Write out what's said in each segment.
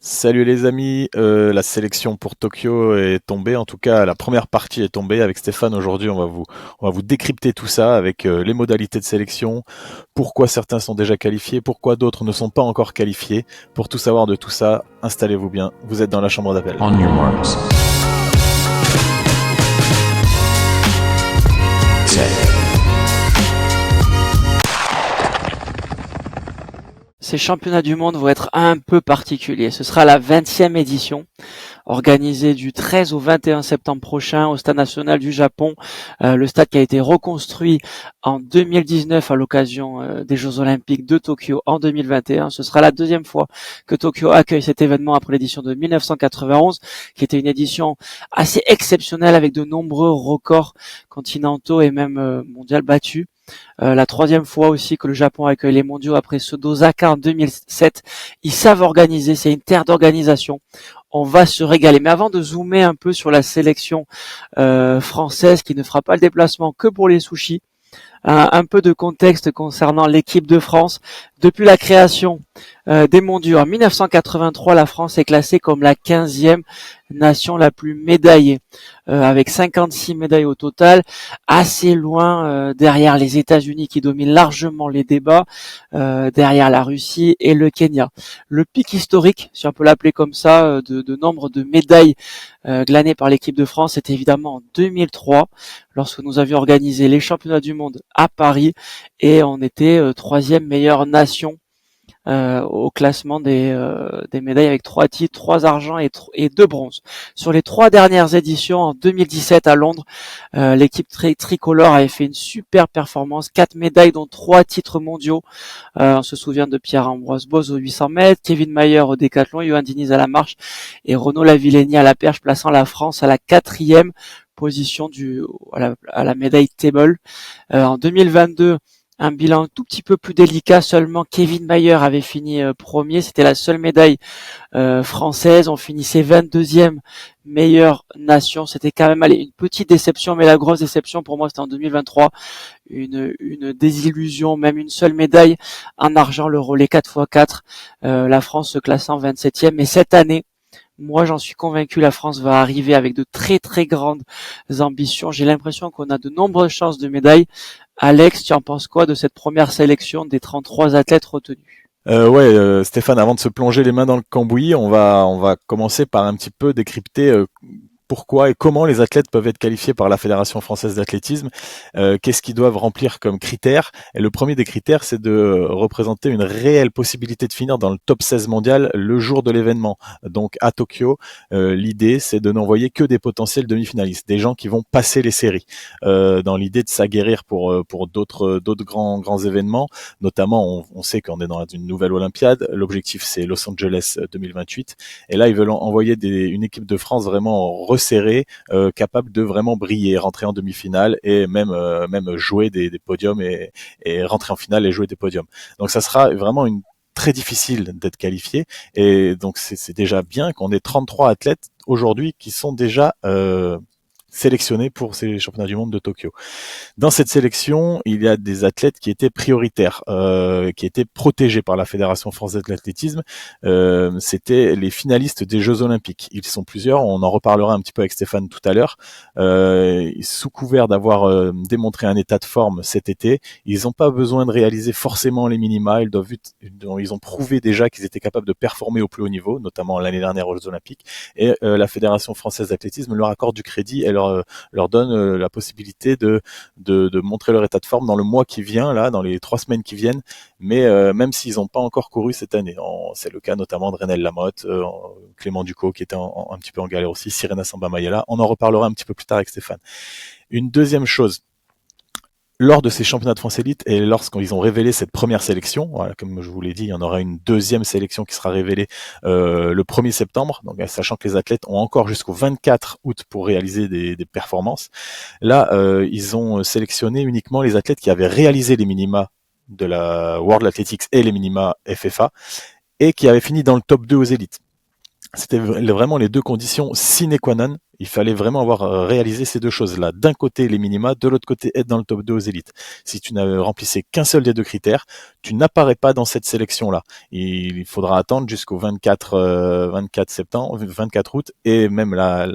Salut les amis, la sélection pour Tokyo est tombée, en tout cas la première partie est tombée. Avec Stéphane aujourd'hui on va vous décrypter tout ça avec les modalités de sélection, pourquoi certains sont déjà qualifiés, pourquoi d'autres ne sont pas encore qualifiés. Pour tout savoir de tout ça, installez-vous bien, vous êtes dans la chambre d'appel. On your marks. Set. Ces championnats du monde vont être un peu particuliers. Ce sera la 20e édition, organisée du 13 au 21 septembre prochain au Stade national du Japon. Le stade qui a été reconstruit en 2019 à l'occasion des Jeux olympiques de Tokyo en 2021. Ce sera la deuxième fois que Tokyo accueille cet événement après l'édition de 1991, qui était une édition assez exceptionnelle avec de nombreux records continentaux et même mondiaux battus. La troisième fois aussi que le Japon accueille les mondiaux après ceux d'Osaka en 2007. Ils savent organiser, c'est une terre d'organisation. On va se régaler. Mais avant de zoomer un peu sur la sélection française qui ne fera pas le déplacement que pour les sushis, un peu de contexte concernant l'équipe de France. Depuis la création des mondiaux en 1983, la France est classée comme la 15e nation la plus médaillée, avec 56 médailles au total, assez loin derrière les États-Unis qui dominent largement les débats, derrière la Russie et le Kenya. Le pic historique, si on peut l'appeler comme ça, de nombre de médailles glanées par l'équipe de France, c'était évidemment en 2003, lorsque nous avions organisé les championnats du monde à Paris, et on était troisième meilleure nation au classement des médailles avec 3 titres, 3 argents et 2 bronzes. Sur les 3 dernières éditions, en 2017 à Londres, l'équipe tricolore avait fait une super performance, 4 médailles dont 3 titres mondiaux. On se souvient de Pierre-Ambroise Boz au 800 mètres, Kevin Mayer au décathlon, Johan Diniz à la marche et Renaud Lavillenie à la perche, plaçant la France à la 4e position à la médaille table. En 2022, un bilan tout petit peu plus délicat, seulement Kevin Mayer avait fini premier, c'était la seule médaille française, on finissait 22e meilleure nation, c'était quand même une petite déception, mais la grosse déception pour moi c'était en 2023, une désillusion, même une seule médaille en argent, le relais 4x4, la France se classant 27e, et cette année, moi, j'en suis convaincu, la France va arriver avec de très très grandes ambitions. J'ai l'impression qu'on a de nombreuses chances de médailles. Alex, tu en penses quoi de cette première sélection des 33 athlètes retenus? Stéphane, avant de se plonger les mains dans le cambouis, on va commencer par un petit peu décrypter pourquoi et comment les athlètes peuvent être qualifiés par la Fédération française d'athlétisme, qu'est-ce qu'ils doivent remplir comme critères. Et le premier des critères, c'est de représenter une réelle possibilité de finir dans le top 16 mondial le jour de l'événement. Donc à Tokyo, l'idée, c'est de n'envoyer que des potentiels demi-finalistes, des gens qui vont passer les séries, dans l'idée de s'aguerrir pour d'autres grands événements. Notamment, on sait qu'on est dans une nouvelle Olympiade. L'objectif, c'est Los Angeles 2028. Et là, ils veulent envoyer une équipe de France vraiment resserrée, capable de vraiment briller, rentrer en demi-finale et même jouer des podiums et rentrer en finale et jouer des podiums. Donc, ça sera vraiment très difficile d'être qualifié. Et donc, c'est déjà bien qu'on ait 33 athlètes aujourd'hui qui sont déjà sélectionnés pour ces championnats du monde de Tokyo. Dans cette sélection, il y a des athlètes qui étaient prioritaires, qui étaient protégés par la Fédération française de l'athlétisme. C'était les finalistes des Jeux Olympiques. Ils sont plusieurs, on en reparlera un petit peu avec Stéphane tout à l'heure. Sous couvert d'avoir démontré un état de forme cet été, ils n'ont pas besoin de réaliser forcément les minima. Ils ont prouvé déjà qu'ils étaient capables de performer au plus haut niveau, notamment l'année dernière aux Jeux Olympiques. Et la Fédération française d'athlétisme leur accorde du crédit et leur donne la possibilité de montrer leur état de forme dans le mois qui vient, là, dans les 3 semaines qui viennent, mais même s'ils n'ont pas encore couru cette année. C'est le cas notamment de Renel Lamotte, Clément Ducot qui était un petit peu en galère aussi, Sirena Samba Mayala. On en reparlera un petit peu plus tard avec Stéphane. Une deuxième chose, lors de ces championnats de France élite et lorsqu'ils ont révélé cette première sélection, voilà, comme je vous l'ai dit, il y en aura une deuxième sélection qui sera révélée le 1er septembre, donc sachant que les athlètes ont encore jusqu'au 24 août pour réaliser des performances. Là, ils ont sélectionné uniquement les athlètes qui avaient réalisé les minima de la World Athletics et les minima FFA et qui avaient fini dans le top 2 aux élites. C'était vraiment les deux conditions sine qua non. Il fallait vraiment avoir réalisé ces deux choses-là. D'un côté, les minima, de l'autre côté, être dans le top 2 aux élites. Si tu ne remplissais qu'un seul des deux critères, tu n'apparais pas dans cette sélection-là. Il faudra attendre jusqu'au 24 septembre, 24 août, et même la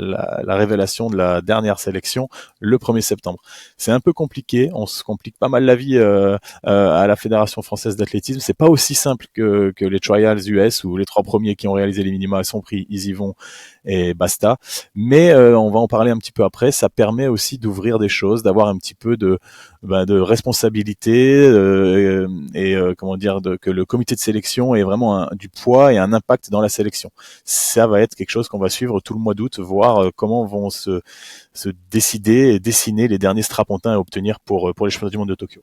révélation de la dernière sélection le 1er septembre. C'est un peu compliqué, on se complique pas mal la vie à la Fédération française d'athlétisme. C'est pas aussi simple que les trials US où les 3 premiers qui ont réalisé les minima sont pris, ils y vont et basta. Mais on va en parler un petit peu après. Ça permet aussi d'ouvrir des choses, d'avoir un petit peu de responsabilité comment dire, que le comité de sélection ait vraiment du poids et un impact dans la sélection. Ça va être quelque chose qu'on va suivre tout le mois d'août, voir comment vont se décider et dessiner les derniers strapontins à obtenir pour les championnats du monde de Tokyo.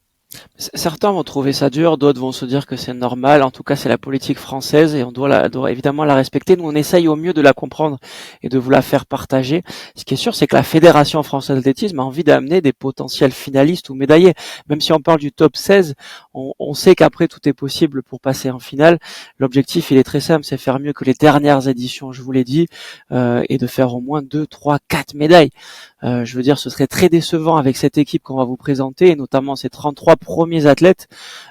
Certains vont trouver ça dur, d'autres vont se dire que c'est normal. En tout cas, c'est la politique française et on doit évidemment la respecter. Nous, on essaye au mieux de la comprendre et de vous la faire partager. Ce qui est sûr, c'est que la Fédération française d'athlétisme a envie d'amener des potentiels finalistes ou médaillés. Même si on parle du top 16, on sait qu'après, tout est possible pour passer en finale. L'objectif, il est très simple, c'est faire mieux que les dernières éditions, je vous l'ai dit, et de faire au moins 2, 3, 4 médailles. Je veux dire, ce serait très décevant avec cette équipe qu'on va vous présenter, et notamment ces 33 premiers athlètes,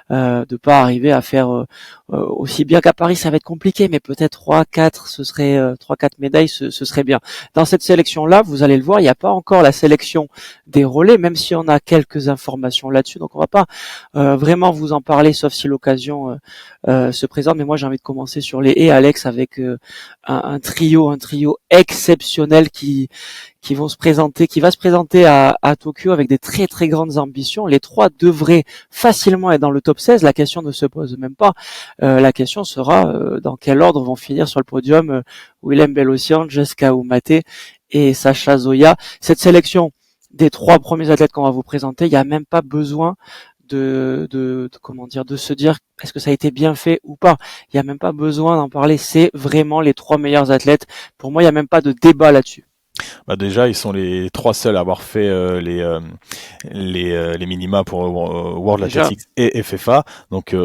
de pas arriver à faire aussi bien qu'à Paris. Ça va être compliqué, mais peut-être 3, 4, ce serait 3, 4 médailles, ce serait bien. Dans cette sélection-là, vous allez le voir, il n'y a pas encore la sélection des relais, même si on a quelques informations là-dessus. Donc on va pas vraiment vous en parler, sauf si l'occasion se présente. Mais moi, j'ai envie de commencer sur les haies, Alex, avec un trio exceptionnel qui va se présenter à Tokyo avec des très très grandes ambitions. Les 3 devraient facilement être dans le top 16. La question ne se pose même pas. La question sera dans quel ordre vont finir sur le podium Willem Bellossian, Jessica Oumate et Sacha Zoya. Cette sélection des 3 premiers athlètes qu'on va vous présenter, il n'y a même pas besoin de se dire est-ce que ça a été bien fait ou pas. Il n'y a même pas besoin d'en parler. C'est vraiment les 3 meilleurs athlètes. Pour moi, il n'y a même pas de débat là-dessus. Déjà, ils sont les 3 seuls à avoir fait les minima pour World Athletics et FFA. Donc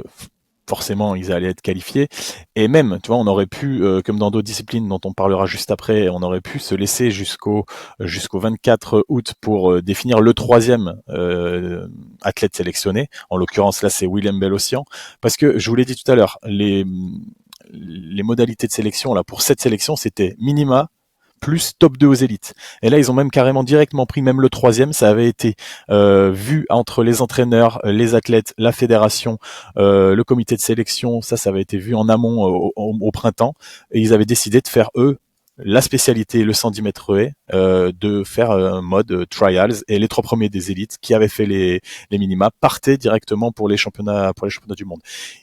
forcément, ils allaient être qualifiés. Et même, tu vois, on aurait pu, comme dans d'autres disciplines dont on parlera juste après, on aurait pu se laisser jusqu'au 24 août pour définir le 3e athlète sélectionné. En l'occurrence, là, c'est Willem Bellossian. Parce que, je vous l'ai dit tout à l'heure, les modalités de sélection, là, pour cette sélection, c'était minima, plus top 2 aux élites. Et là, ils ont même carrément directement pris même le 3e. Ça avait été vu entre les entraîneurs, les athlètes, la fédération, le comité de sélection. Ça avait été vu en amont au printemps. Et ils avaient décidé de faire, eux, la spécialité, le 110 mètres haies, de faire un mode trials. Et les 3 premiers des élites qui avaient fait les minima partaient directement pour les championnats du monde.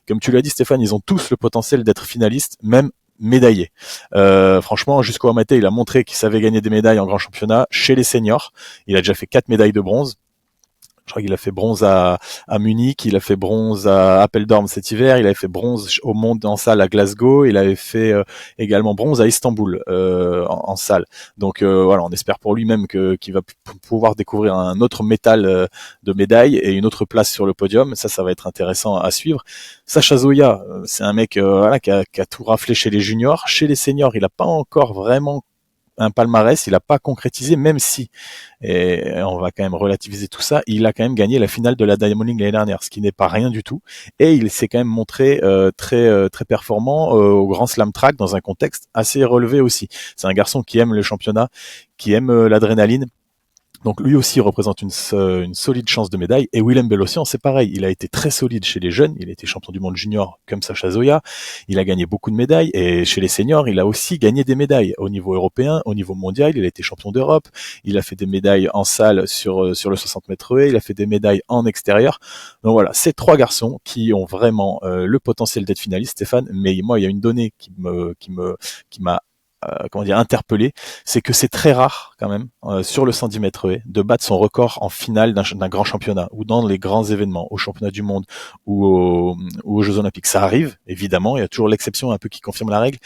Comme tu l'as dit, Stéphane, ils ont tous le potentiel d'être finalistes, même médaillé. Franchement, Jusqu'au Oumate, il a montré qu'il savait gagner des médailles en grand championnat chez les seniors. Il a déjà fait 4 médailles de bronze. Je crois qu'il a fait bronze à Munich, il a fait bronze à Apeldoorn cet hiver, il avait fait bronze au monde en salle à Glasgow, il avait fait également bronze à Istanbul en salle. Donc voilà, on espère pour lui-même qu'il va pouvoir découvrir un autre métal de médaille et une autre place sur le podium. Ça va être intéressant à suivre. Sacha Zoya, c'est un mec qui a tout raflé chez les juniors. Chez les seniors, il n'a pas encore vraiment un palmarès, il n'a pas concrétisé, même si, et on va quand même relativiser tout ça, il a quand même gagné la finale de la Diamond League l'année dernière, ce qui n'est pas rien du tout, et il s'est quand même montré très performant au Grand Slam Track dans un contexte assez relevé aussi. C'est un garçon qui aime le championnat, qui aime l'adrénaline. Donc lui aussi représente une solide chance de médaille. Et Willem Bellossian, c'est pareil, il a été très solide chez les jeunes, il a été champion du monde junior comme Sacha Zoya, il a gagné beaucoup de médailles, et chez les seniors, il a aussi gagné des médailles au niveau européen, au niveau mondial, il a été champion d'Europe, il a fait des médailles en salle sur le 60 mètres haies, il a fait des médailles en extérieur. Donc voilà, ces 3 garçons qui ont vraiment le potentiel d'être finalistes, Stéphane, mais moi, il y a une donnée qui m'a interpellé, c'est que c'est très rare quand même sur le 110 mètres haies de battre son record en finale d'un grand championnat ou dans les grands événements, au championnat du monde ou aux Jeux Olympiques. Ça arrive, évidemment, il y a toujours l'exception un peu qui confirme la règle,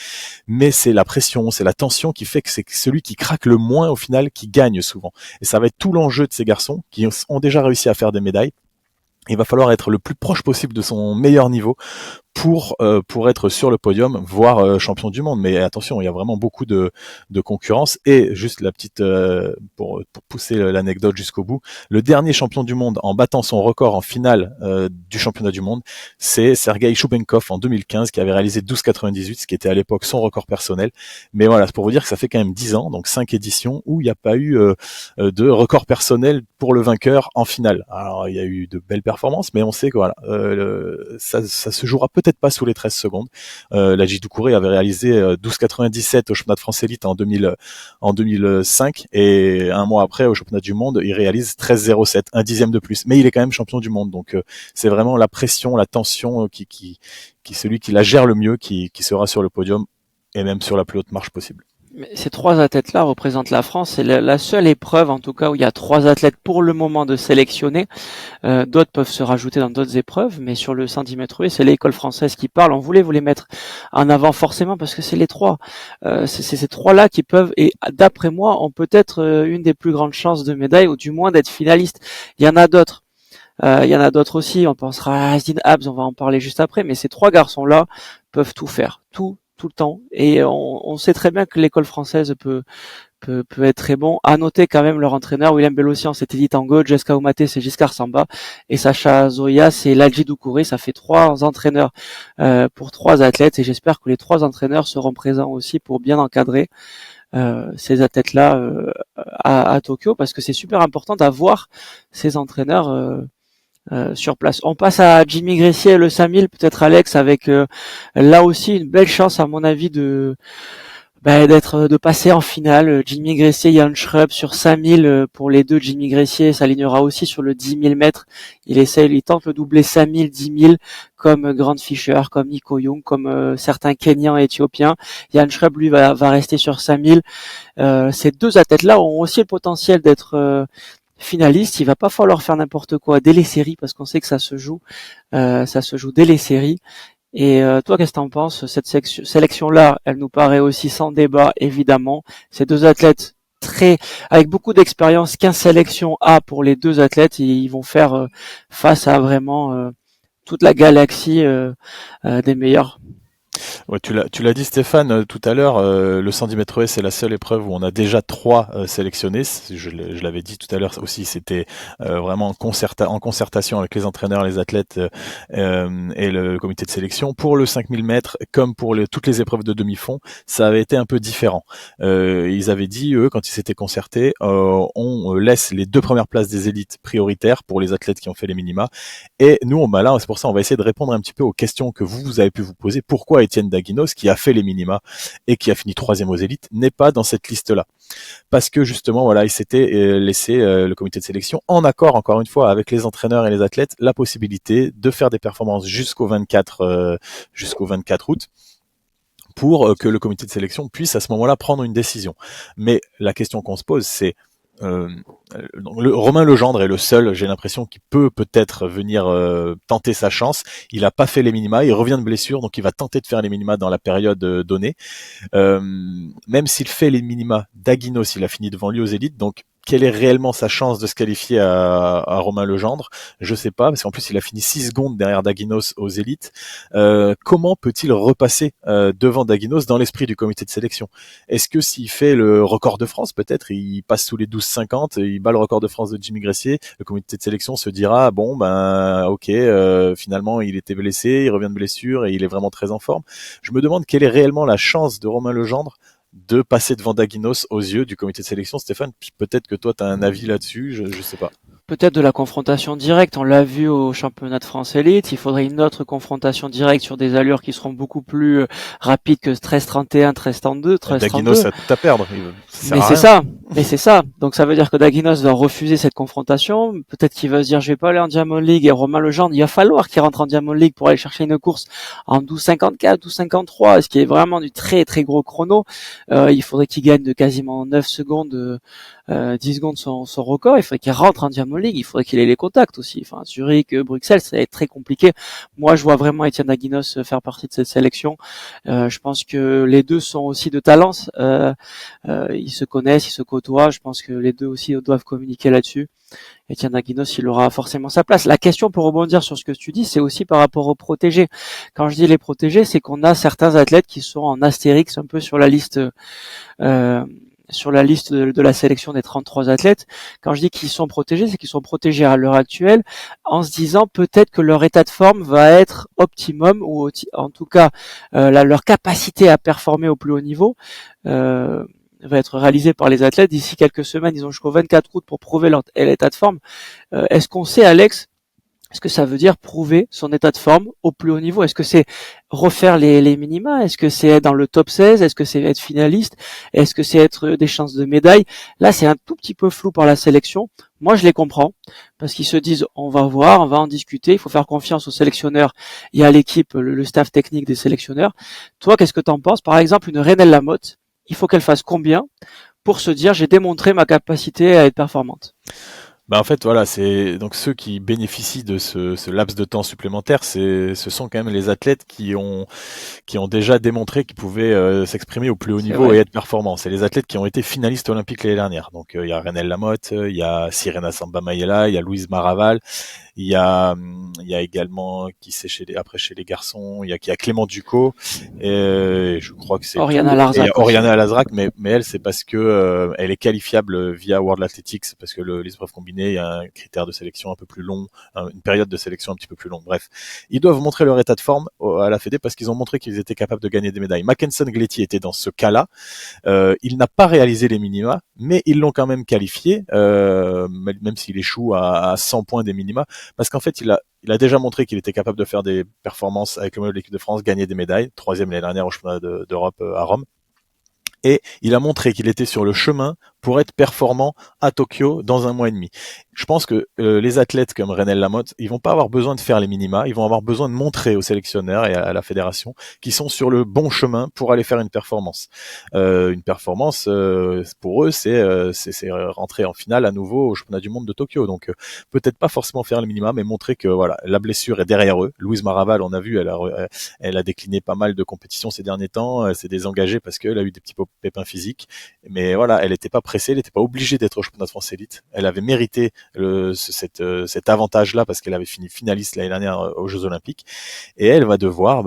mais c'est la pression, c'est la tension qui fait que c'est celui qui craque le moins au final qui gagne souvent. Et ça va être tout l'enjeu de ces garçons qui ont déjà réussi à faire des médailles. Il va falloir être le plus proche possible de son meilleur niveau pour être sur le podium, voire champion du monde. Mais attention, il y a vraiment beaucoup de concurrence. Et juste la petite pour pousser l'anecdote jusqu'au bout, le dernier champion du monde en battant son record en finale du championnat du monde, c'est Sergei Choubenkov en 2015 qui avait réalisé 12,98, ce qui était à l'époque son record personnel. Mais voilà, c'est pour vous dire que ça fait quand même 10 ans, donc 5 éditions où il n'y a pas eu de record personnel pour le vainqueur en finale. Alors il y a eu de belles performances, mais on sait que voilà, ça se jouera peut-être pas sous les 13 secondes. Ladji Doucouré avait réalisé 12,97 au championnat de France élite en 2005 et un mois après au championnat du monde, il réalise 13,07, un dixième de plus. Mais il est quand même champion du monde, donc c'est vraiment la pression, la tension qui celui qui la gère le mieux qui sera sur le podium et même sur la plus haute marche possible. Mais ces trois athlètes-là représentent la France. C'est la seule épreuve, en tout cas, où il y a trois athlètes pour le moment de sélectionner. D'autres peuvent se rajouter dans d'autres épreuves, mais sur le 110 mètres haies, c'est l'école française qui parle. On voulait vous les mettre en avant forcément parce que c'est les trois. C'est ces trois-là qui peuvent, et d'après moi, ont peut-être une des plus grandes chances de médaille, ou du moins d'être finalistes. Il y en a d'autres. Il y en a d'autres aussi. On pensera à Asdin Habs, on va en parler juste après. Mais ces trois garçons-là peuvent tout faire, tout le temps. Et on sait très bien que l'école française peut être très bon. À noter quand même leur entraîneur, William Bellossian, c'est Teddy Tango, Jessica Oumate, c'est Giscard Samba, et Sacha Zoya, c'est Ladji Doucouré. Ça fait trois entraîneurs pour trois athlètes, et j'espère que les trois entraîneurs seront présents aussi pour bien encadrer ces athlètes-là à Tokyo, parce que c'est super important d'avoir ces entraîneurs sur place. On passe à Jimmy Gressier, le 5000, peut-être Alex, avec là aussi une belle chance à mon avis de passer en finale. Jimmy Gressier, Jan Schrupp sur 5000 pour les deux. Jimmy Gressier s'alignera aussi sur le 10 000 mètres. Il tente le doublé 5000, 10 000 comme Grant Fisher, comme Nico Young, comme certains Kenyans et Éthiopiens. Jan Schrupp, lui, va rester sur 5000. Ces deux athlètes-là ont aussi le potentiel d'être finalistes. Il va pas falloir faire n'importe quoi dès les séries parce qu'on sait que ça se joue dès les séries. Et toi, qu'est-ce que t'en penses? Cette sélection-là, elle nous paraît aussi sans débat, évidemment. Ces deux athlètes avec beaucoup d'expérience, 15 sélections A pour les deux athlètes, et ils vont faire face à vraiment toute la galaxie des meilleurs. Ouais, tu l'as dit Stéphane tout à l'heure, le 110 mètres haies c'est la seule épreuve où on a déjà trois sélectionnés. Je l'avais dit tout à l'heure aussi, c'était vraiment en concertation avec les entraîneurs, les athlètes et le comité de sélection. Pour le 5000 mètres, comme pour toutes les épreuves de demi-fond, ça avait été un peu différent. Ils avaient dit, eux, quand ils s'étaient concertés, on laisse les deux premières places des élites prioritaires pour les athlètes qui ont fait les minima. Et nous, là, c'est pour ça, on va essayer de répondre un petit peu aux questions que vous avez pu vous poser. Pourquoi Étienne Daguinos, qui a fait les minima et qui a fini troisième aux élites, n'est pas dans cette liste-là? Parce que justement, voilà, il s'était laissé le comité de sélection en accord, encore une fois, avec les entraîneurs et les athlètes, la possibilité de faire des performances jusqu'au 24 août pour que le comité de sélection puisse à ce moment-là prendre une décision. Mais la question qu'on se pose, c'est Romain Legendre est le seul, j'ai l'impression, qui peut-être venir tenter sa chance. Il a pas fait les minima, il revient de blessure, donc il va tenter de faire les minima dans la période donnée. Même s'il fait les minima, Daguinos, il a fini devant lui aux élites, donc quelle est réellement sa chance de se qualifier à Romain Legendre? Je sais pas, parce qu'en plus il a fini 6 secondes derrière Daguinos aux élites. Comment peut-il repasser devant Daguinos dans l'esprit du comité de sélection? Est-ce que s'il fait le record de France, peut-être, il passe sous les 12,50, il bat le record de France de Jimmy Gressier, le comité de sélection se dira, bon, ok, finalement il était blessé, il revient de blessure et il est vraiment très en forme. Je me demande quelle est réellement la chance de Romain Legendre de passer devant Daguinos aux yeux du comité de sélection. Stéphane, peut-être que toi tu as un avis là-dessus, je sais pas. Peut-être de la confrontation directe, on l'a vu au championnat de France élite, il faudrait une autre confrontation directe sur des allures qui seront beaucoup plus rapides que 13-31, 13-32, 13-32. Daguinos a tout à perdre. Mais c'est ça. Donc ça veut dire que Daguinos va refuser cette confrontation, peut-être qu'il va se dire je vais pas aller en Diamond League, et Romain Legendre, il va falloir qu'il rentre en Diamond League pour aller chercher une course en 12,54, 12,53, ce qui est vraiment du très très gros chrono. Il faudrait qu'il gagne de quasiment 9 secondes 10 secondes son record, il faudrait qu'il rentre en Diamond League, il faudrait qu'il ait les contacts aussi. Enfin, Zurich, Bruxelles, ça va être très compliqué. Moi, je vois vraiment Étienne Daguinos faire partie de cette sélection. Je pense que les deux sont aussi de talents. Ils se connaissent, ils se côtoient. côtoie. Je pense que les deux aussi doivent communiquer là-dessus. Etienne Aguinos, il aura forcément sa place. La question, pour rebondir sur ce que tu dis, c'est aussi par rapport aux protégés. Quand je dis les protégés, c'est qu'on a certains athlètes qui sont en astérix un peu sur la liste euh, de la sélection des 33 athlètes. Quand je dis qu'ils sont protégés, c'est qu'ils sont protégés à l'heure actuelle en se disant peut-être que leur état de forme va être optimum ou en tout cas leur capacité à performer au plus haut niveau va être réalisée par les athlètes d'ici quelques semaines. Ils ont jusqu'au 24 août pour prouver leur état de forme. Est-ce qu'on sait, Alex, est-ce que ça veut dire prouver son état de forme au plus haut niveau? Est-ce que c'est refaire les minima? Est-ce que c'est être dans le top 16? Est-ce que c'est être finaliste? Est-ce que c'est être des chances de médaille? Là, c'est un tout petit peu flou par la sélection. Moi, je les comprends parce qu'ils se disent on va voir, on va en discuter. Il faut faire confiance aux sélectionneurs et à l'équipe, le staff technique des sélectionneurs. Toi, qu'est-ce que t'en penses? Par exemple, une Renelle Lamotte, il faut qu'elle fasse combien pour se dire j'ai démontré ma capacité à être performante? Bah en fait voilà, c'est donc ceux qui bénéficient de ce laps de temps supplémentaire, ce sont quand même les athlètes qui ont déjà démontré qu'ils pouvaient s'exprimer au plus haut C'est niveau vrai. et être performants. C'est les athlètes qui ont été finalistes olympiques l'année dernière. Donc il y a Renel Lamotte, il y a Sirena Samba Mayela, il y a Louise Maraval, il y a également chez les garçons, il y a Clément Ducot et je crois que c'est Oriana tout. Et il y a Larzac aussi. Oriana Lazrac, mais elle c'est parce que elle est qualifiable via World Athletics parce que l'épreuve combinée, il y a un critère de sélection un peu plus long, une période de sélection un petit peu plus longue. Bref, ils doivent montrer leur état de forme à la Fédé parce qu'ils ont montré qu'ils étaient capables de gagner des médailles. Mackenson Gletty était dans ce cas-là. Il n'a pas réalisé les minima, mais ils l'ont quand même qualifié, même s'il échoue à 100 points des minima, parce qu'en fait, il a déjà montré qu'il était capable de faire des performances avec le maillot de l'équipe de France, gagner des médailles, troisième l'année dernière au championnat d'Europe à Rome. Et il a montré qu'il était sur le chemin pour être performant à Tokyo dans un mois et demi. Je pense que les athlètes comme Renel Lamotte, ils vont pas avoir besoin de faire les minima, ils vont avoir besoin de montrer aux sélectionneurs et à la fédération qu'ils sont sur le bon chemin pour aller faire une performance. Une performance, pour eux, c'est rentrer en finale à nouveau au championnat du monde de Tokyo. Donc peut-être pas forcément faire les minima, mais montrer que voilà, la blessure est derrière eux. Louise Maraval, on a vu, elle a décliné pas mal de compétitions ces derniers temps, elle s'est désengagée parce qu'elle a eu des petits pépins physiques. Mais voilà, elle n'était pas pressée, elle n'était pas obligée d'être au championnat de France élite. Elle avait mérité cet avantage-là parce qu'elle avait fini finaliste l'année dernière aux Jeux Olympiques. Et elle va devoir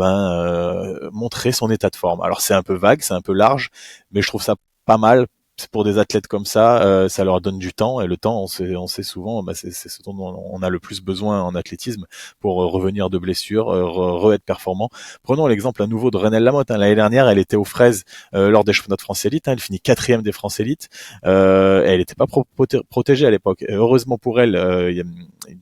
montrer son état de forme. Alors c'est un peu vague, c'est un peu large, mais je trouve ça pas mal. Pour des athlètes comme ça leur donne du temps et le temps, on sait souvent, c'est ce dont on a le plus besoin en athlétisme pour revenir de blessures, être performant. Prenons l'exemple à nouveau de Renelle Lamotte. L'année dernière, elle était aux Fraises lors des championnats de France élite. Elle finit quatrième des France élite. Elle n'était pas protégée à l'époque. Heureusement pour elle,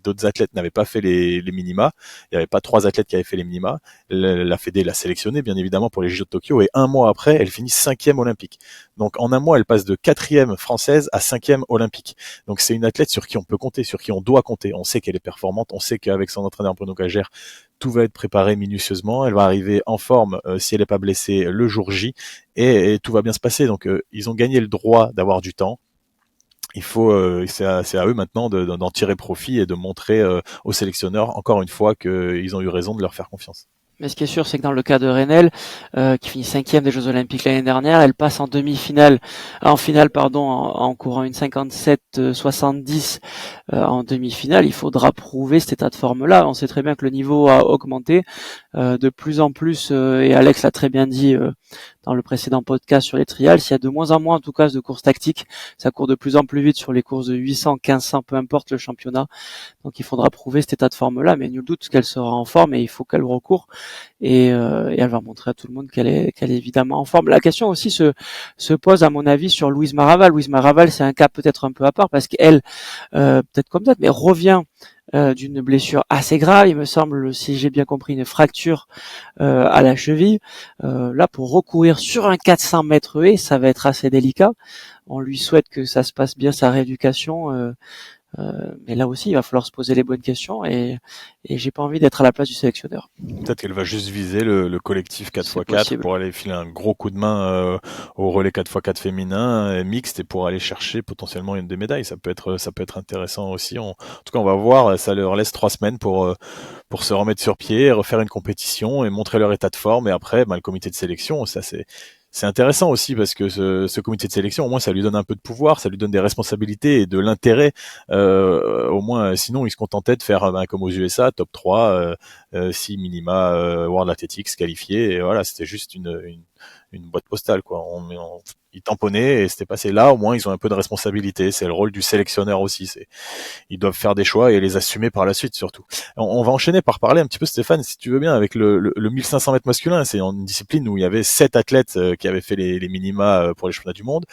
d'autres athlètes n'avaient pas fait les minima. Il n'y avait pas 3 athlètes qui avaient fait les minima. La Fédé l'a sélectionnée, bien évidemment, pour les Jeux de Tokyo. Et un mois après, elle finit 5e olympique. Donc en un mois, elle passe de 4e française à 5e olympique. Donc c'est une athlète sur qui on peut compter, sur qui on doit compter. On sait qu'elle est performante, on sait qu'avec son entraîneur Bruno Gagère, tout va être préparé minutieusement. Elle va arriver en forme si elle n'est pas blessée le jour J et tout va bien se passer. Donc ils ont gagné le droit d'avoir du temps. Il faut, c'est à eux maintenant d'en tirer profit et de montrer aux sélectionneurs encore une fois qu'ils ont eu raison de leur faire confiance. Mais ce qui est sûr, c'est que dans le cas de Renel, qui finit 5e des Jeux Olympiques l'année dernière, elle passe en finale, en courant une 57-70 en demi-finale. Il faudra prouver cet état de forme-là. On sait très bien que le niveau a augmenté de plus en plus, et Alex l'a très bien dit dans le précédent podcast sur les trials, s'il y a de moins en moins en tout cas de courses tactiques, ça court de plus en plus vite sur les courses de 800, 1500, peu importe le championnat. Donc il faudra prouver cet état de forme-là, mais nul doute qu'elle sera en forme et il faut qu'elle recourt et elle va montrer à tout le monde qu'elle est évidemment en forme. La question aussi se pose à mon avis sur Louise Maraval. Louise Maraval, c'est un cas peut-être un peu à part parce qu'elle, peut-être comme d'autres, mais revient d'une blessure assez grave, il me semble, si j'ai bien compris, une fracture à la cheville. Là, pour recourir sur un 400 mètres haies, ça va être assez délicat. On lui souhaite que ça se passe bien sa rééducation, mais là aussi, il va falloir se poser les bonnes questions et j'ai pas envie d'être à la place du sélectionneur. Peut-être qu'elle va juste viser le collectif 4x4 pour aller filer un gros coup de main au relais 4x4 féminin mixte et pour aller chercher potentiellement une des médailles. Ça peut être intéressant aussi. En tout cas, on va voir. Ça leur laisse 3 semaines pour se remettre sur pied, refaire une compétition et montrer leur état de forme. Et après, le comité de sélection, ça c'est intéressant aussi parce que ce comité de sélection, au moins, ça lui donne un peu de pouvoir, ça lui donne des responsabilités et de l'intérêt. Au moins, sinon, il se contentait de faire comme aux USA, top 3, 6 minima World Athletics qualifiés, et voilà, c'était juste une boîte postale, quoi. Ils tamponnaient et c'était passé. Là, au moins, ils ont un peu de responsabilité. C'est le rôle du sélectionneur aussi. Ils doivent faire des choix et les assumer par la suite, surtout. On va enchaîner par parler un petit peu, Stéphane, si tu veux bien, avec le 1500 mètres masculin. C'est une discipline où il y avait 7 athlètes qui avaient fait les minima pour les championnats du monde.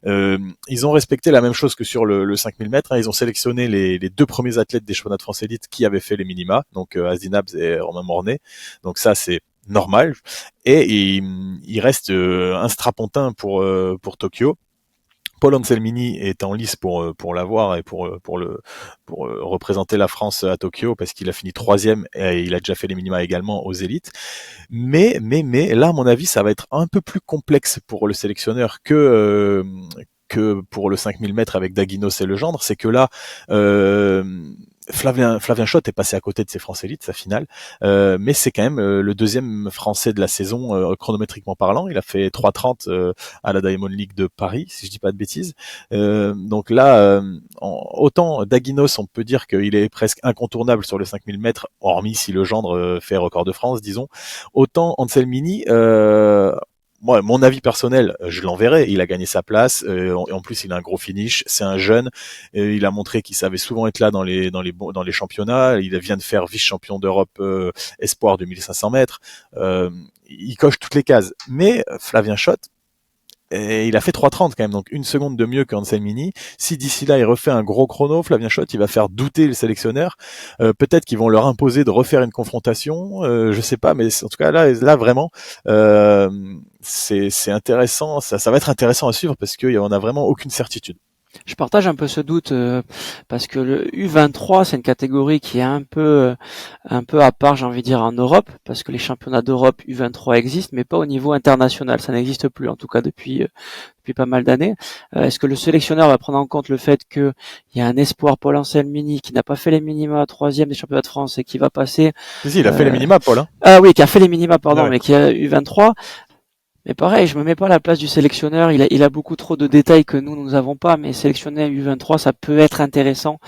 Ils ont respecté la même chose que sur le 5000 mètres. Hein. Ils ont sélectionné les 2 premiers athlètes des championnats de France élite qui avaient fait les minima, donc Asdin Abs et Romain Mornay. Donc ça, c'est normal. Et il reste un strapontin pour Tokyo. Paul Anselmini est en lice pour l'avoir et pour représenter la France à Tokyo parce qu'il a fini 3e et il a déjà fait les minima également aux élites. Mais là, à mon avis, ça va être un peu plus complexe pour le sélectionneur que pour le 5000 mètres avec Daguinos et Legendre. C'est que là, Flavien Schott est passé à côté de ses France élites, sa finale, mais c'est quand même le deuxième Français de la saison chronométriquement parlant. Il a fait 3:30 à la Diamond League de Paris, si je dis pas de bêtises. Donc là, autant Daguinos, on peut dire qu'il est presque incontournable sur le 5000 mètres, hormis si Legendre fait record de France, disons. Autant Anselmini, moi, mon avis personnel, je l'enverrai. Il a gagné sa place. En plus, il a un gros finish. C'est un jeune. Il a montré qu'il savait souvent être là dans les championnats. Il vient de faire vice-champion d'Europe espoir de 1500 mètres. Il coche toutes les cases. Mais Flavien Schott, et il a fait 3:30 quand même, donc 1 seconde de mieux qu'Anselmini. Si d'ici là il refait un gros chrono, Flavien Schott, il va faire douter le sélectionneur. Peut-être qu'ils vont leur imposer de refaire une confrontation. Je sais pas, mais en tout cas là vraiment, c'est intéressant. Ça va être intéressant à suivre parce qu'on a vraiment aucune certitude. Je partage un peu ce doute parce que le U23 c'est une catégorie qui est un peu à part, j'ai envie de dire, en Europe, parce que les championnats d'Europe U23 existent, mais pas au niveau international. Ça n'existe plus, en tout cas depuis pas mal d'années. Est-ce que le sélectionneur va prendre en compte le fait que il y a un espoir, Paul Anselmini, qui n'a pas fait les minima 3e des championnats de France et qui va passer. Si, il a fait les minima, Paul. Hein. Ah oui, qui a fait les minima, pardon, Ouais. mais qui a U23. Mais pareil, je me mets pas à la place du sélectionneur. Il a beaucoup trop de détails que nous avons pas. Mais sélectionner U23, ça peut être intéressant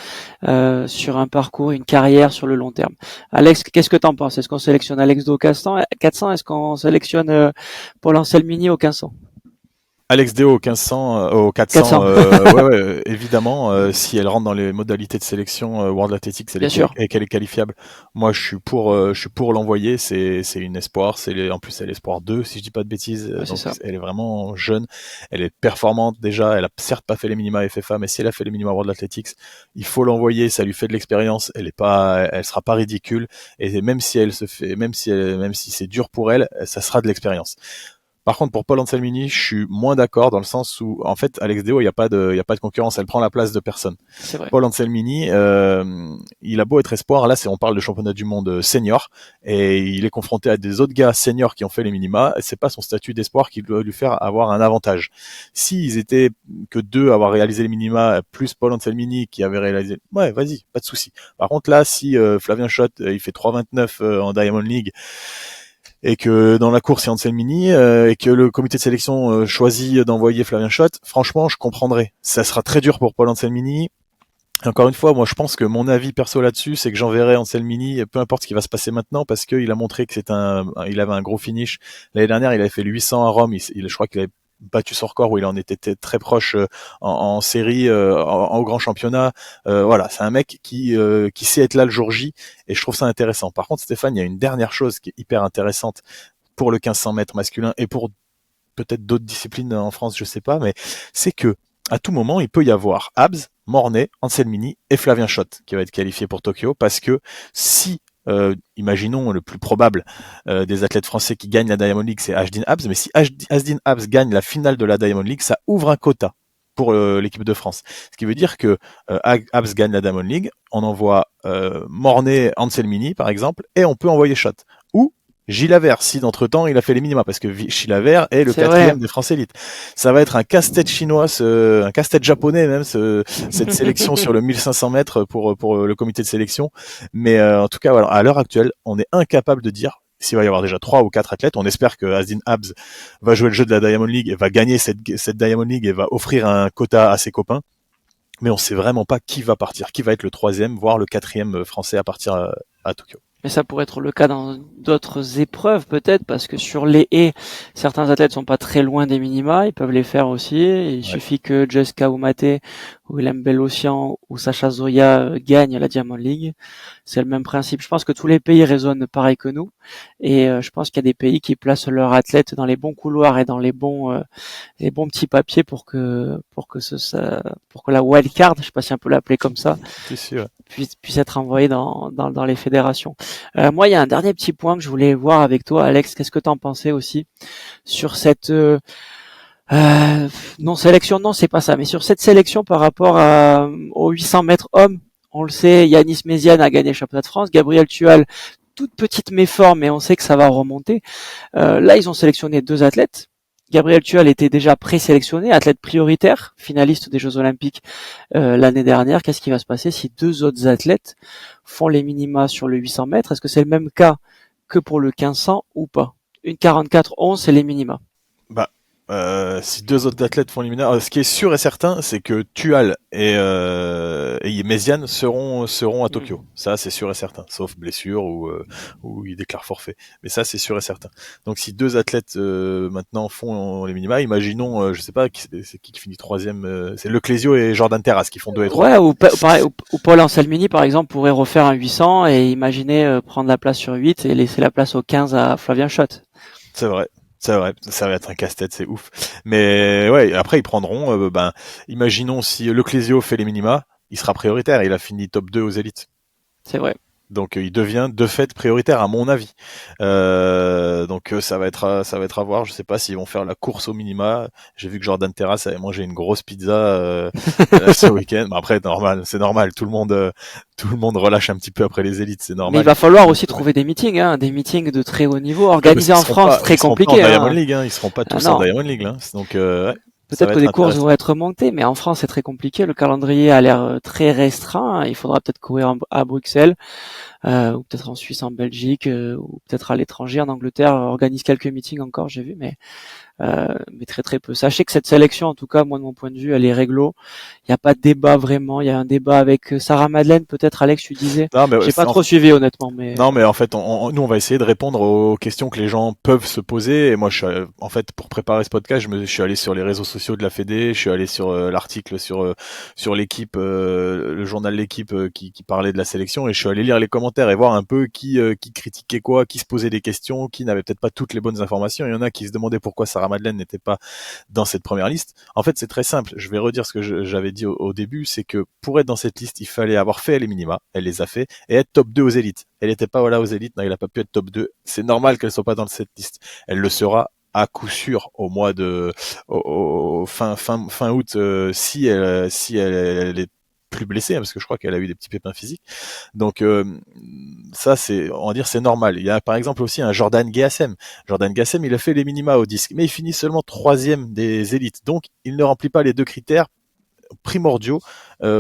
sur un parcours, une carrière sur le long terme. Alex, qu'est-ce que t'en penses? Est-ce qu'on sélectionne Alex Do 400? Est-ce qu'on sélectionne Paul Anselmini au 1500? Alex Deo au 1500, au 400, 400. ouais, évidemment, si elle rentre dans les modalités de sélection World Athletics Bien sûr. et qu'elle est qualifiable, moi je suis pour l'envoyer. C'est une espoir, en plus elle est espoir 2 si je dis pas de bêtises. Ouais, Donc c'est ça. elle est vraiment jeune, elle est performante déjà. Elle a certes pas fait les minima FFA, mais si elle a fait les minima World Athletics, il faut l'envoyer. Ça lui fait de l'expérience. Elle sera pas ridicule. Et même si c'est dur pour elle, ça sera de l'expérience. Par contre, pour Paul Anselmini, je suis moins d'accord dans le sens où, en fait, Alex Deo, il y a pas de concurrence. Elle prend la place de personne. C'est vrai. Paul Anselmini, il a beau être espoir. Là, on parle de championnat du monde senior et il est confronté à des autres gars seniors qui ont fait les minima. C'est pas son statut d'espoir qui doit lui faire avoir un avantage. S'ils étaient que 2 à avoir réalisé les minima, plus Paul Anselmini qui avait réalisé, ouais, vas-y, pas de souci. Par contre, là, si Flavien Schott, il fait 3:29 en Diamond League, et que dans la course il y a Anselmini et que le comité de sélection choisit d'envoyer Flavien Schott, franchement je comprendrais. Ça sera très dur pour Paul Anselmini. Encore une fois, moi je pense que mon avis perso là-dessus, c'est que j'enverrai Anselmini, peu importe ce qui va se passer maintenant, parce qu'il a montré que il avait un gros finish. L'année dernière, il avait fait le 800 à Rome, je crois qu'il avait battu son record où il en était très proche en série, au grand championnat. Voilà, c'est un mec qui sait être là le jour J et je trouve ça intéressant. Par contre, Stéphane, il y a une dernière chose qui est hyper intéressante pour le 1500 mètres masculin et pour peut-être d'autres disciplines en France, je sais pas, mais c'est que à tout moment, il peut y avoir Abs, Mornay, Anselmini et Flavien Schott qui va être qualifié pour Tokyo parce que si imaginons le plus probable des athlètes français qui gagnent la Diamond League, c'est Asdin Abs, mais si Asdin Abs gagne la finale de la Diamond League, ça ouvre un quota pour l'équipe de France. Ce qui veut dire que Abs gagne la Diamond League, on envoie Mornay, Anselmini par exemple, et on peut envoyer Schott. Ou Gilles Avert, si d'entre-temps il a fait les minima, parce que Gilles Avert est le 4e des France élites. Ça va être un casse-tête chinois, un casse-tête japonais même, cette sélection sur le 1500 mètres pour le comité de sélection. Mais en tout cas, voilà, à l'heure actuelle, on est incapable de dire s'il va y avoir déjà 3 ou 4 athlètes, on espère que Asdin Abs va jouer le jeu de la Diamond League et va gagner cette Diamond League et va offrir un quota à ses copains. Mais on sait vraiment pas qui va partir, qui va être le 3e, voire le 4e français à partir à Tokyo. Mais ça pourrait être le cas dans d'autres épreuves peut-être, parce que sur les haies, certains athlètes sont pas très loin des minima, ils peuvent les faire aussi. Il suffit que Jessica Oumate, ou Willem Bellossian ou Sacha Zoya gagnent la Diamond League. C'est le même principe. Je pense que tous les pays raisonnent pareil que nous, et je pense qu'il y a des pays qui placent leurs athlètes dans les bons couloirs et dans les bons petits papiers pour que la wild card, je sais pas si on peut l'appeler comme ça, puisse être envoyée dans les fédérations. Moi, il y a un dernier petit point que je voulais voir avec toi, Alex. Qu'est-ce que t'en pensais aussi sur cette non sélection? Non, c'est pas ça. Mais sur cette sélection par rapport aux 800 mètres hommes, on le sait, Yanis Méziane a gagné le championnat de France, Gabriel Tual, toute petite méforme, mais on sait que ça va remonter. Là, ils ont sélectionné 2 athlètes. Gabriel Tual était déjà présélectionné, athlète prioritaire, finaliste des Jeux Olympiques l'année dernière. Qu'est-ce qui va se passer si 2 autres athlètes font les minima sur le 800 mètres? Est-ce que c'est le même cas que pour le 1500 ou pas? Une 44-11, c'est les minima. Si 2 autres athlètes font l'éliminatoire, ce qui est sûr et certain, c'est que Tual et Méziane seront à Tokyo. Ça, c'est sûr et certain, sauf blessure ou ils déclarent forfait. Mais ça, c'est sûr et certain. Donc, si 2 athlètes maintenant font les minima, imaginons, je sais pas, c'est qui finit 3e, c'est Leclésio et Jordan Terrasse qui font 2 et 3. Ouais, ou Paul Anselmini, par exemple, pourrait refaire un 800 et imaginer prendre la place sur 8 et laisser la place au 15 à Flavien Schott. C'est vrai. Ça va être un casse-tête, c'est ouf. Mais ouais, après ils prendront, imaginons si Leclésio fait les minima, il sera prioritaire, il a fini top 2 aux élites. C'est vrai. Donc il devient de fait prioritaire à mon avis. Donc ça va être à voir. Je sais pas s'ils vont faire la course au minima. J'ai vu que Jordan Terrasse avait mangé une grosse pizza ce week-end. Mais après c'est normal. Tout le monde relâche un petit peu après les élites, c'est normal. Mais il va falloir aussi trouver des meetings, des meetings de très haut niveau organisés en France, très compliqués. Ils seront pas en Diamond League, Ils seront pas tous en Diamond League, là. Donc peut-être que les courses vont être montées, mais en France c'est très compliqué. Le calendrier a l'air très restreint. Il faudra peut-être courir à Bruxelles, ou peut-être en Suisse, en Belgique, ou peut-être à l'étranger, en Angleterre. Organise quelques meetings encore, j'ai vu, mais très très peu. Sachez que cette sélection, en tout cas, moi de mon point de vue, elle est réglo. Il n'y a pas de débat vraiment. Il y a un débat avec Sarah Madeleine, peut-être. Alex, tu disais. Non, mais j'ai pas trop suivi honnêtement, mais. Non, mais en fait, nous on va essayer de répondre aux questions que les gens peuvent se poser. Et moi, en fait, pour préparer ce podcast, je suis allé sur les réseaux sociaux de la Fédé. Je suis allé sur l'article sur l'équipe, le journal L'équipe qui parlait de la sélection. Et je suis allé lire les commentaires et voir un peu qui critiquait quoi, qui se posait des questions, qui n'avait peut-être pas toutes les bonnes informations. Il y en a qui se demandaient pourquoi Sarah Madeleine n'était pas dans cette première liste. En fait, c'est très simple. Je vais redire ce que j'avais dit au début, c'est que pour être dans cette liste, il fallait avoir fait les minima. Elle les a fait et être top 2 aux élites. Elle n'était pas aux élites, non, elle a pas pu être top 2. C'est normal qu'elle soit pas dans cette liste. Elle le sera à coup sûr au mois de fin août si elle est plus blessée, parce que je crois qu'elle a eu des petits pépins physiques. Donc ça, on va dire, c'est normal. Il y a par exemple aussi un Jordan Gassem. Jordan Gassem, il a fait les minima au disque, mais il finit seulement 3e des élites. Donc il ne remplit pas les 2 critères primordiaux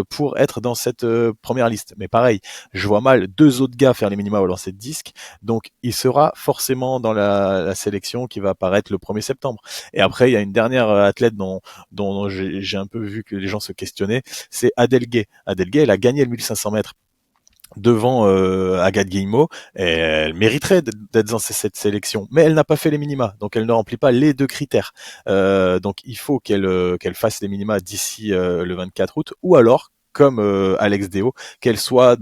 pour être dans cette première liste. Mais pareil, je vois mal 2 autres gars faire les minima au lancer de disque, donc il sera forcément dans la sélection qui va apparaître le 1er septembre. Et après, il y a une dernière athlète dont j'ai un peu vu que les gens se questionnaient, c'est Adèle Gay. Adèle Gay, elle a gagné le 1500 mètres devant Agathe Guillemot, et elle mériterait d'être dans cette sélection, mais elle n'a pas fait les minima, donc elle ne remplit pas les 2 critères. Donc il faut qu'elle fasse les minima d'ici le 24 août, ou alors comme Alex Deo, qu'elle soit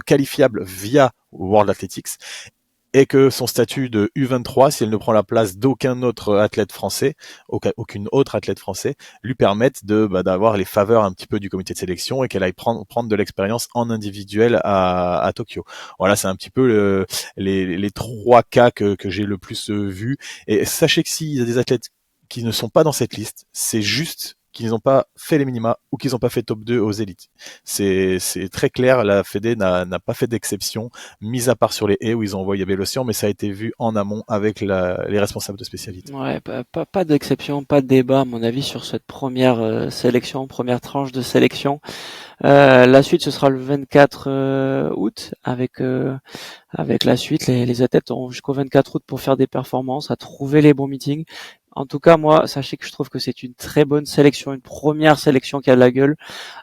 qualifiable via World Athletics, et que son statut de U23, si elle ne prend la place d'aucun autre athlète français, aucune autre athlète français, lui permette d'avoir les faveurs un petit peu du comité de sélection et qu'elle aille prendre de l'expérience en individuel à Tokyo. Voilà, c'est un petit peu les 3 cas que j'ai le plus vus. Et sachez que s'il y a des athlètes qui ne sont pas dans cette liste, c'est juste qu'ils n'ont pas fait les minima ou qu'ils n'ont pas fait top 2 aux élites. C'est très clair, la Fédé n'a pas fait d'exception, mis à part sur les haies où ils ont envoyé Bélocian, mais ça a été vu en amont avec les responsables de spécialité. Ouais, pas d'exception, pas de débat à mon avis sur cette première sélection, première tranche de sélection. La suite, ce sera le 24 août avec la suite. Les athlètes auront jusqu'au 24 août pour faire des performances, à trouver les bons meetings. En tout cas, moi, sachez que je trouve que c'est une très bonne sélection, une première sélection qui a de la gueule,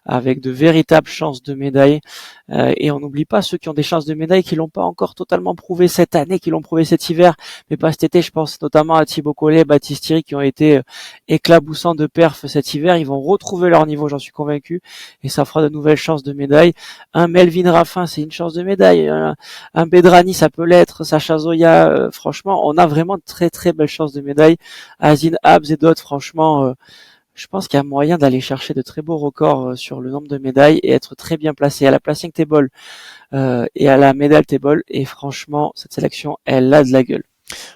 avec de véritables chances de médaille. Et on n'oublie pas ceux qui ont des chances de médaille, qui l'ont pas encore totalement prouvé cette année, qui l'ont prouvé cet hiver, mais pas cet été. Je pense notamment à Thibaut Collet, Baptiste Thierry, qui ont été éclaboussants de perf cet hiver. Ils vont retrouver leur niveau, j'en suis convaincu, et ça fera de nouvelles chances de médaille. Un Melvin Raffin, c'est une chance de médaille. Un Bedrani, ça peut l'être. Sacha Zoya, franchement, on a vraiment de très très belles chances de médaille. Azin Habs et d'autres, franchement, je pense qu'il y a moyen d'aller chercher de très beaux records sur le nombre de médailles et être très bien placé à la placing table et à la medal table. Et franchement, cette sélection, elle a de la gueule.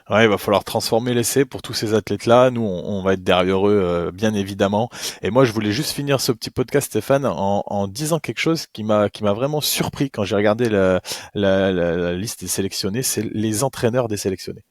Ouais, il va falloir transformer l'essai pour tous ces athlètes-là. Nous, on va être derrière eux, bien évidemment. Et moi, je voulais juste finir ce petit podcast, Stéphane, en disant quelque chose qui m'a vraiment surpris quand j'ai regardé la liste des sélectionnés. C'est les entraîneurs des sélectionnés.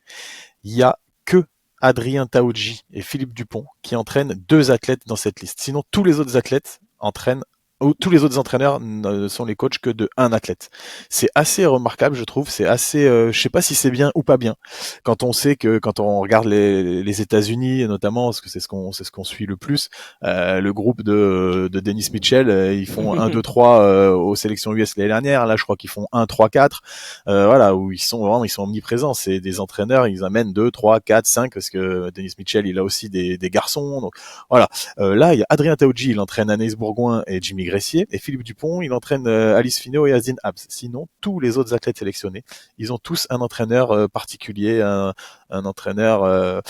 Il y a que Adrien Taoudji et Philippe Dupont qui entraînent 2 athlètes dans cette liste. Sinon, tous les autres athlètes entraînent ou tous les autres entraîneurs ne sont les coachs que de un athlète. C'est assez remarquable, je trouve. C'est assez, je sais pas si c'est bien ou pas bien. Quand on sait que, quand on regarde les États-Unis, notamment, parce que c'est ce qu'on suit le plus, le groupe de Dennis Mitchell, ils font 1, 2, 3 aux sélections US l'année dernière. Là, je crois qu'ils font 1, 3, 4. Voilà, où ils sont omniprésents. C'est des entraîneurs, ils amènent 2, 3, 4, 5, parce que Dennis Mitchell, il a aussi des garçons. Donc voilà. Là, il y a Adrien Taoudji, il entraîne Anaïs Bourgoin et Jimmy Gressier, et Philippe Dupont, il entraîne Alice Finot et Azin Habs. Sinon, tous les autres athlètes sélectionnés, ils ont tous un entraîneur particulier, un entraîneur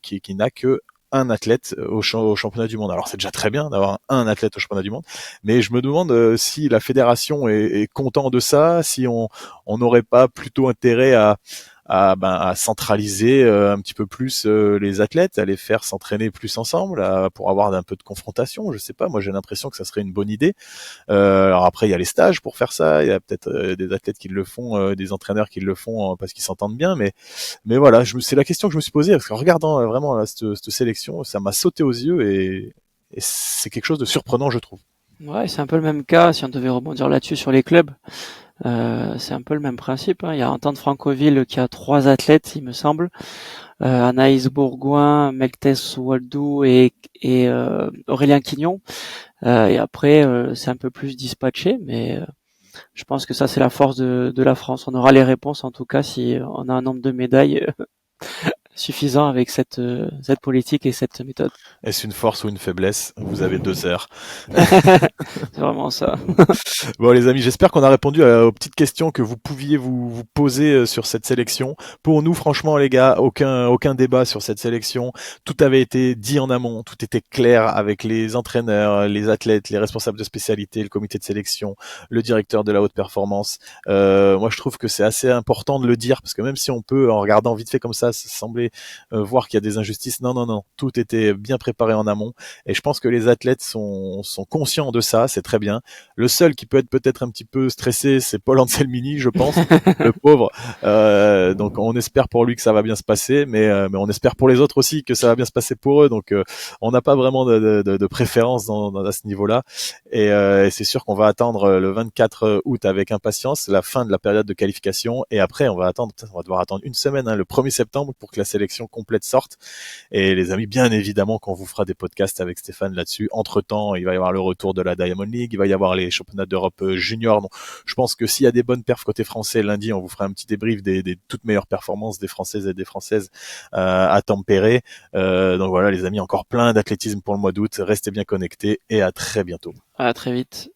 qui n'a que un athlète au championnat du monde. Alors c'est déjà très bien d'avoir un athlète au championnat du monde, mais je me demande si la fédération est content de ça, si on n'aurait pas plutôt intérêt à centraliser un petit peu plus les athlètes, à les faire s'entraîner plus ensemble, pour avoir un peu de confrontation. Je sais pas, moi j'ai l'impression que ça serait une bonne idée. Alors après il y a les stages pour faire ça, il y a peut-être des athlètes qui le font, des entraîneurs qui le font parce qu'ils s'entendent bien, mais voilà, c'est la question que je me suis posée parce qu'en regardant vraiment cette sélection, ça m'a sauté aux yeux et c'est quelque chose de surprenant, je trouve. Ouais, c'est un peu le même cas, si on devait rebondir là-dessus sur les clubs. C'est un peu le même principe, hein. Il y a Entente Francoville qui a 3 athlètes, il me semble. Anaïs Bourgoin, Meltes Waldou et Aurélien Quignon. Et après, c'est un peu plus dispatché, mais je pense que ça, c'est la force de la France. On aura les réponses, en tout cas, si on a un nombre de médailles suffisant avec cette politique et cette méthode. Est-ce une force ou une faiblesse? Vous avez 2 heures. C'est vraiment ça. Bon les amis, j'espère qu'on a répondu aux petites questions que vous pouviez vous poser sur cette sélection. Pour nous, franchement les gars, aucun débat sur cette sélection. Tout avait été dit en amont, tout était clair avec les entraîneurs, les athlètes, les responsables de spécialité, le comité de sélection, le directeur de la haute performance. Moi je trouve que c'est assez important de le dire parce que même si on peut, en regardant vite fait comme ça, sembler voir qu'il y a des injustices, non, tout était bien préparé en amont et je pense que les athlètes sont conscients de ça, c'est très bien. Le seul qui peut être peut-être un petit peu stressé, c'est Paul Anselmini, je pense, le pauvre. Donc on espère pour lui que ça va bien se passer, mais on espère pour les autres aussi que ça va bien se passer pour eux. Donc on n'a pas vraiment de préférence à ce niveau-là. Et c'est sûr qu'on va attendre le 24 août avec impatience la fin de la période de qualification. Et après, on va devoir attendre une semaine, le 1er septembre, pour que la sélection complète sorte. Et les amis, bien évidemment qu'on vous fera des podcasts avec Stéphane là-dessus. Entre-temps, il va y avoir le retour de la Diamond League, il va y avoir les championnats d'Europe junior. Donc, je pense que s'il y a des bonnes perfs côté français, lundi, on vous fera un petit débrief des toutes meilleures performances des Françaises et des Françaises à Tampere. Donc voilà, les amis, encore plein d'athlétisme pour le mois d'août. Restez bien connectés et à très bientôt. À très vite.